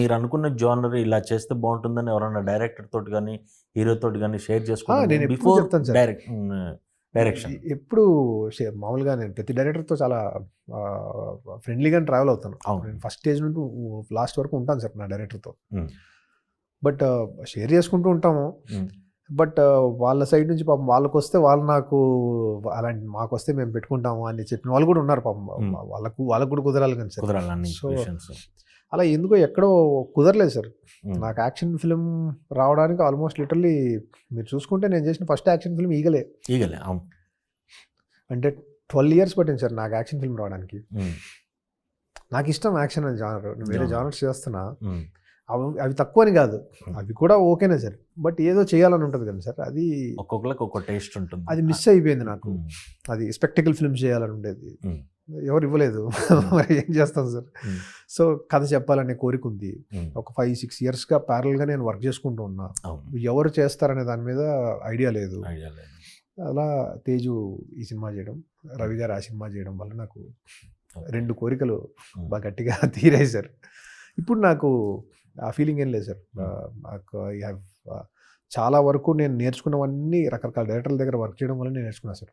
మీరు అనుకున్న జోనర్ ఇలా చేస్తే బాగుంటుందని ఎవరైనా డైరెక్టర్ తోటి కానీ హీరో తోటి కానీ షేర్ చేసుకుంటారు నేను ఎప్పుడు బిఫోర్ చెప్తాను సార్. డైరెక్షన్? ఎప్పుడు మామూలుగా నేను ప్రతి డైరెక్టర్తో చాలా ఫ్రెండ్లీగా ట్రావెల్ అవుతాను. అవును. నేను ఫస్ట్ స్టేజ్ నుండి లాస్ట్ వరకు ఉంటాను సార్ నా డైరెక్టర్తో. ఉమ్, బట్ షేర్ చేసుకుంటూ ఉంటాము. ఉమ్, బట్ వాళ్ళ సైడ్ నుంచి పాపం వాళ్ళకి వస్తే వాళ్ళు నాకు అలాంటి మాకు వస్తే మేము పెట్టుకుంటాము అని చెప్పిన వాళ్ళు కూడా ఉన్నారు పాపం. వాళ్ళకు కూడా కుదరాలి కానీ సార్. కుదరాలి అన్ని సో విషయాలు. అలా ఎందుకో ఎక్కడో కుదరలేదు సార్. ఉమ్, నాకు యాక్షన్ ఫిల్మ్ రావడానికి ఆల్మోస్ట్ లిటరల్లీ మీరు చూసుకుంటే నేను చేసిన ఫస్ట్ యాక్షన్ ఫిల్మ్ ఈగలే. ఈగలే, అవును. అంటే 12 years పట్టింది సార్ నాకు యాక్షన్ ఫిల్మ్ రావడానికి. ఉమ్, నాకు ఇష్టం యాక్షన్ అని జానర్. వేరే Genre. జానర్స్ చేస్తున్నా, ఉమ్, అవి తక్కువ అని కాదు, అవి కూడా ఓకేనే సార్. బట్ ఏదో చేయాలని ఉంటుంది కదా సార్, అది ఒక్కొక్కరికి ఒక్కొక్క టేస్ట్ ఉంటుంది. అది మిస్ అయిపోయింది నాకు. ఉమ్, అది స్పెక్టికల్ ఫిల్మ్ చేయాలని ఉండేది, ఉమ్, ఎవరు ఇవ్వలేదు. మరి ఏం చేస్తాం సార్. ఉమ్, సో కథ చెప్పాలనే కోరిక ఉంది. ఉమ్, ఒక 5-6 yearsగా ప్యారల్గా నేను వర్క్ చేసుకుంటూ ఉన్నా. అవును. ఎవరు చేస్తారనే దాని మీద ఐడియా లేదు. ఐడియా లేదు. అలా తేజు ఈ సినిమా చేయడం, రవి గారు ఆ సినిమా చేయడం వల్ల నాకు 2 కోరికలు బాగా గట్టిగా తీరాయి సార్. ఇప్పుడు నాకు ఆ ఫీలింగ్ ఏం లేదు సార్. నాకు ఐ హ్యావ్ చాలా వరకు నేను నేర్చుకున్నవన్నీ రకరకాల డైరెక్టర్ల దగ్గర వర్క్ చేయడం వల్ల నేను నేర్చుకున్నాను సార్.